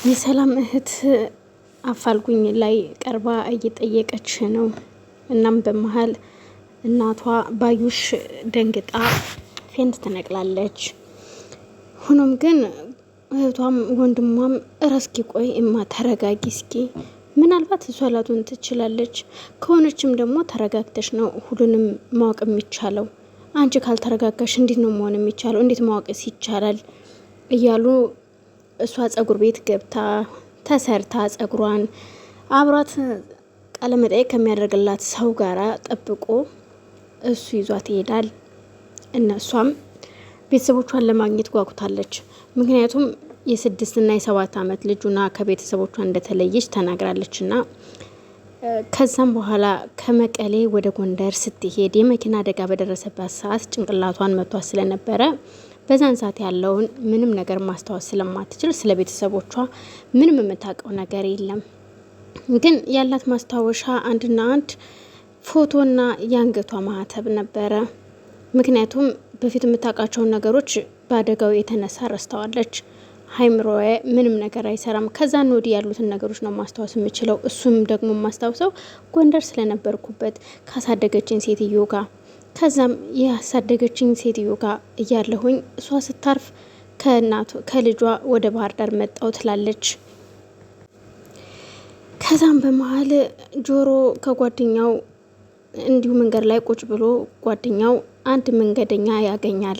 የሰላም እህት አፋልጉኝ ላይ ቀርባ እየጠየቀች ነው። እናም በመሃል እናቷ ባዩሽ ደንግጣ ፌንት ትነቅላለች። ሆኖም ግን እህቷም ወንድሟም እረስኪ ቆይ እማ ተረጋጊ እስኪ ምናልባት እሷ ላትሆን ትችላለች፣ ከሆነችም ደግሞ ተረጋግተሽ ነው ሁሉንም ማወቅ የሚቻለው። አንቺ ካልተረጋጋሽ እንዴት ነው መሆን የሚቻለው? እንዴት ማወቅስ ይቻላል? እያሉ እሷ ጸጉር ቤት ገብታ ተሰርታ ጸጉሯን አብሯት ቃለመጠይቅ ከሚያደርግላት ሰው ጋር ጠብቆ እሱ ይዟት ይሄዳል። እነሷም ቤተሰቦቿን ለማግኘት ጓጉታለች። ምክንያቱም የ6 እና የ7 ዓመት ልጁና ከቤተሰቦቿ እንደተለየች ተናግራለችና ከዛም በኋላ ከመቀሌ ወደ ጎንደር ስትሄድ የመኪና አደጋ በደረሰባት ሰዓት ጭንቅላቷን መቷት ስለነበረ በዛን ሰዓት ያለውን ምንም ነገር ማስታወስ ስለማትችል ስለ ቤተሰቦቿ ምንም የምታውቀው ነገር የለም። ግን ያላት ማስታወሻ አንድና አንድ ፎቶና የአንገቷ ማህተብ ነበረ። ምክንያቱም በፊት የምታውቃቸውን ነገሮች በአደጋው የተነሳ ረስተዋለች። ሀይምሮዬ ምንም ነገር አይሰራም። ከዛን ወዲህ ያሉትን ነገሮች ነው ማስታወስ የምችለው። እሱም ደግሞ ማስታወሰው ጎንደር ስለነበርኩበት ካሳደገችን ሴትዮ ጋር፣ ከዛም ያሳደገችኝ ሴትዮ ጋር እያለሁኝ እሷ ስታርፍ ከልጇ ወደ ባህር ዳር መጣው ትላለች። ከዛም በመሀል ጆሮ ከጓደኛው እንዲሁ መንገድ ላይ ቁጭ ብሎ ጓደኛው አንድ መንገደኛ ያገኛል።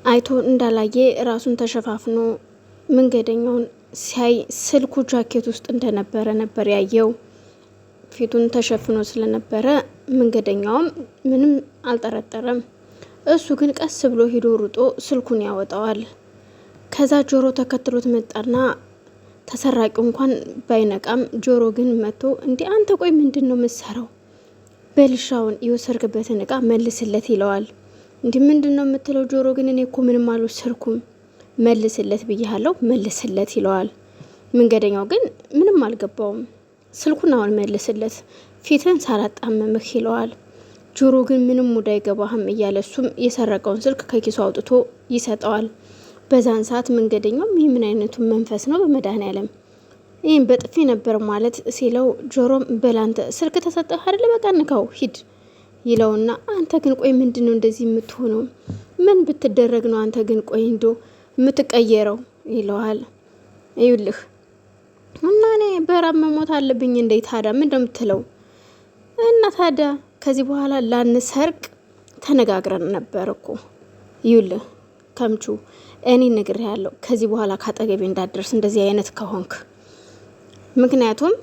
አይቶ እንዳላየ ራሱን ተሸፋፍኖ መንገደኛውን ሲያይ ስልኩ ጃኬት ውስጥ እንደነበረ ነበር ያየው። ፊቱን ተሸፍኖ ስለነበረ መንገደኛውም ምንም አልጠረጠረም። እሱ ግን ቀስ ብሎ ሄዶ ሩጦ ስልኩን ያወጣዋል። ከዛ ጆሮ ተከትሎት መጣና ተሰራቂው እንኳን ባይነቃም ጆሮ ግን መጥቶ እንዴ አንተ ቆይ ምንድን ነው የምትሰራው? በልሻውን የወሰድክበትን እቃ መልስለት ይለዋል። እንዲህ ምንድን ነው የምትለው? ጆሮ ግን እኔ እኮ ምንም አልወሰድኩም መልስለት ብያለሁ መልስለት ይለዋል። መንገደኛው ግን ምንም አልገባውም። ስልኩን አሁን መልስለት ፊትን ሳላጣመምህ ይለዋል። ጆሮ ግን ምንም ሙድ አይገባህም እያለ እሱም የሰረቀውን ስልክ ከኪሱ አውጥቶ ይሰጠዋል። በዛን ሰዓት መንገደኛው ይህ ምን አይነቱ መንፈስ ነው በመድኃኔዓለም ይህም በጥፊ ነበር ማለት ሲለው፣ ጆሮም በላንተ ስልክ ተሰጠህ አይደል በቃ ንካው ሂድ ይለውና አንተ ግን ቆይ ምንድን ነው እንደዚህ የምትሆነው? ምን ብትደረግ ነው አንተ ግን ቆይ እንዶ የምትቀየረው ይለዋል። ይኸውልህ እና እኔ በራብ መሞት አለብኝ እንዴ ታዲያ ምን እንደምትለው? እና ታዲያ ከዚህ በኋላ ላንሰርቅ ተነጋግረን ነበር እኮ። ይኸውልህ ከምቹ እኔ ነግሬሃለሁ፣ ከዚህ በኋላ ካጠገቤ እንዳትደርስ እንደዚህ አይነት ከሆንክ። ምክንያቱም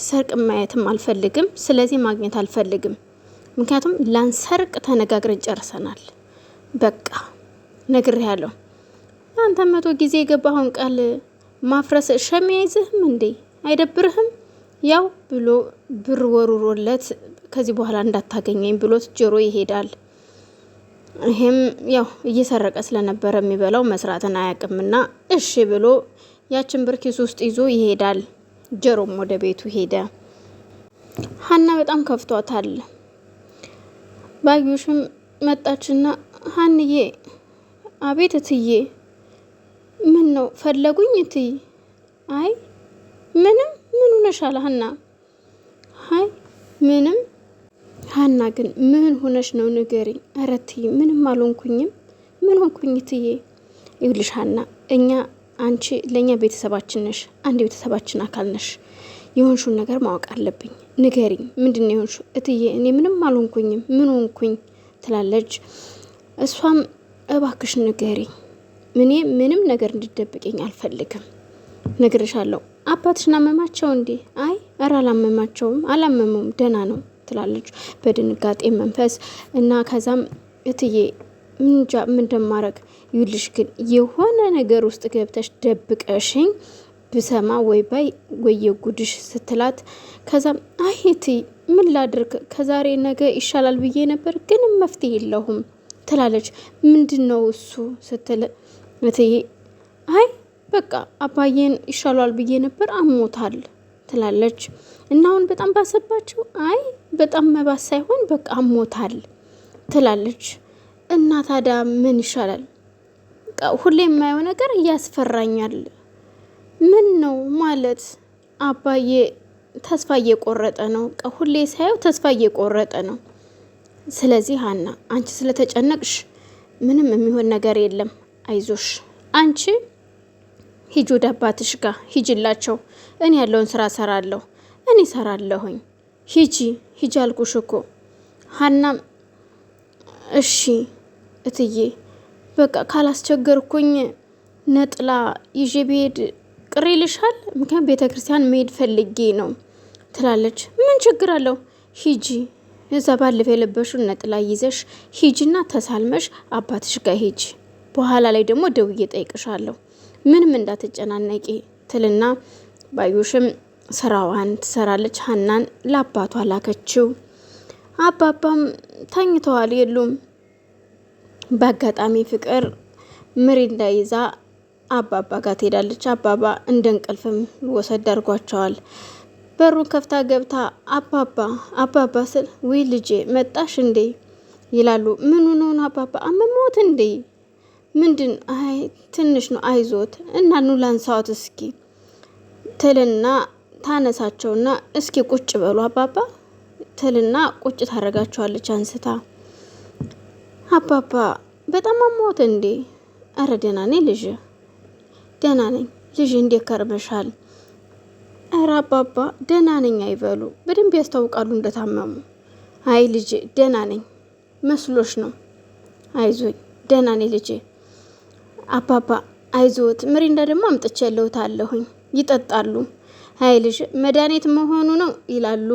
ሰርቅ ማየትም አልፈልግም፣ ስለዚህ ማግኘት አልፈልግም። ምክንያቱም ላንሰርቅ ተነጋግረን ጨርሰናል። በቃ ነግሬሃለሁ። አንተ 100 ጊዜ የገባኸውን ቃል ማፍረስ ሸሚ አይዝህም እንዴ? አይደብርህም? ያው ብሎ ብር ወሩሮለት ከዚህ በኋላ እንዳታገኘኝ ብሎት ጆሮ ይሄዳል። ይሄም ያው እየሰረቀ ስለነበረ የሚበላው መስራትን አያውቅምና እሺ ብሎ ያችን ብር ኪስ ውስጥ ይዞ ይሄዳል። ጆሮም ወደ ቤቱ ሄደ። ሀና በጣም ከፍቷታል። ባዩሽም መጣችና ሀንዬ፣ አቤት እትዬ፣ ምን ነው ፈለጉኝ እትዬ? አይ ምንም። ምን ሆነሻል ሀና? አይ ምንም። ሀና ግን ምን ሆነሽ ነው ንገሪኝ። ኧረ እትዬ ምንም አልሆንኩኝም። ምን ሆንኩኝ እትዬ? ይኸውልሽ ሀና፣ አንቺ ለእኛ ቤተሰባችን ነሽ፣ አንድ ቤተሰባችን አካል ነሽ። የሆንሹን ነገር ማወቅ አለብኝ። ንገሪኝ፣ ምንድን ነው የሆንሹ? እትዬ እኔ ምንም አልሆንኩኝም። ምን ሆንኩኝ ትላለች። እሷም እባክሽ ንገሪኝ፣ እኔ ምንም ነገር እንድደብቅኝ አልፈልግም። ነግርሻለሁ። አባትሽን አመማቸው እንዴ? አይ ኧረ አላመማቸውም፣ አላመመውም፣ ደህና ነው ትላለች በድንጋጤ መንፈስ። እና ከዛም እትዬ እንጃ ምን እንደማረግ። ይኸውልሽ ግን የሆነ ነገር ውስጥ ገብተሽ ደብቀሽኝ ብሰማ ወይ ባይ ወይ የጉድሽ ስትላት፣ ከዛም አይ እትዬ ምን ላድርግ ከዛሬ ነገ ይሻላል ብዬ ነበር፣ ግን መፍትሄ የለውም ትላለች። ምንድን ነው እሱ ስትል፣ እትዬ አይ በቃ አባዬን ይሻላል ብዬ ነበር አሞታል ትላለች። እና አሁን በጣም ባሰባቸው? አይ በጣም መባስ ሳይሆን በቃ አሞታል ትላለች። እና ታዲያ ምን ይሻላል? ሁሌ የማየው ነገር እያስፈራኛል ምን ነው ማለት አባዬ ተስፋ እየቆረጠ ነው። ሁሌ ሳየው ተስፋ እየቆረጠ ነው። ስለዚህ ሀና አንቺ ስለተጨነቅሽ ምንም የሚሆን ነገር የለም። አይዞሽ አንቺ ሂጂ ወደ አባትሽ ጋር ሂጂላቸው። እኔ ያለውን ስራ ሰራለሁ። እኔ ሰራለሁኝ። ሂጂ አልኩሽ እኮ። ሀናም እሺ እትዬ በቃ ካላስቸገርኩኝ ነጥላ ይዤ ብሄድ ቅር ይልሻል? ምክንያቱም ቤተ ክርስቲያን መሄድ ፈልጌ ነው ትላለች። ምን ችግር አለው? ሂጂ እዛ ባለፈው የለበሹን ነጥላ ይዘሽ ሂጂና ተሳልመሽ አባትሽ ጋር ሂጂ። በኋላ ላይ ደግሞ ደውዬ ጠይቅሻለሁ። ምንም እንዳትጨናነቂ ትልና ባዩሽም ስራዋን ትሰራለች። ሀናን ለአባቷ ላከችው። አባባም ተኝተዋል የሉም። በአጋጣሚ ፍቅር ምሪንዳ ይዛ አባባ ጋር ትሄዳለች። አባባ እንደ እንቅልፍም ወሰድ አድርጓቸዋል። በሩን ከፍታ ገብታ አባባ ስል ውይ ልጄ መጣሽ እንዴ ይላሉ። ምን ሆኖ አባባ አመሞት እንዴ? ምንድን? አይ ትንሽ ነው አይዞት እና ኑ ላንሳዎት እስኪ ትልና ታነሳቸውና እስኪ ቁጭ በሉ አባባ ትልና ቁጭ ታደርጋቸዋለች አንስታ። አባባ በጣም አሞት እንዴ? አረ ደህና ነኝ ልጅ ደህና ነኝ። ልጅ እንዴት ከርመሻል? አረ አባባ ደህና ነኝ አይበሉ፣ በደንብ ያስታውቃሉ እንደታመሙ። አይ ልጅ ደህና ነኝ መስሎሽ ነው? አይዞኝ ደህና ነኝ ልጄ። አባባ አይዞት፣ ምሪንዳ ደግሞ አምጥቼልዎታለሁኝ ይጠጣሉ። አይ ልጅ መድኃኒት መሆኑ ነው ይላሉ።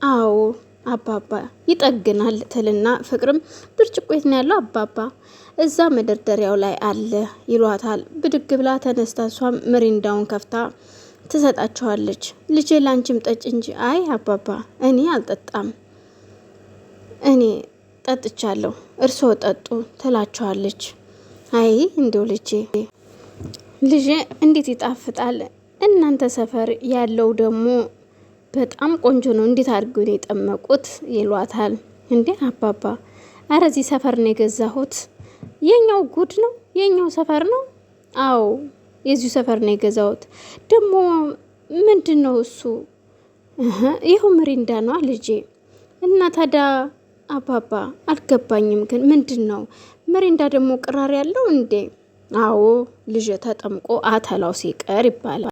አዎ አባባ ይጠግናል ትልና ፍቅርም ብርጭቆ የት ነው ያለው አባባ? እዛ መደርደሪያው ላይ አለ ይሏታል። ብድግ ብላ ተነስታ እሷም ምሪንዳውን ከፍታ ትሰጣቸዋለች። ልጄ ላንቺም ጠጭ እንጂ። አይ አባባ እኔ አልጠጣም፣ እኔ ጠጥቻለሁ፣ እርስዎ ጠጡ ትላቸዋለች። አይ እንደው ልጄ እንዴት ይጣፍጣል። እናንተ ሰፈር ያለው ደግሞ በጣም ቆንጆ ነው። እንዴት አድርገው ነው የጠመቁት ይሏታል። እንዴ አባባ አረ እዚህ ሰፈር ነው የገዛሁት። የኛው ጉድ ነው፣ የኛው ሰፈር ነው። አዎ የዚሁ ሰፈር ነው የገዛሁት። ደግሞ ምንድን ነው እሱ? ይኸው ምሪንዳ ነው ልጄ። እና ታዲያ አባባ አልገባኝም፣ ግን ምንድን ነው ምሪንዳ ደግሞ ቅራሪ ያለው እንዴ? አዎ ልጄ ተጠምቆ አተላው ሲቀር ይባላል።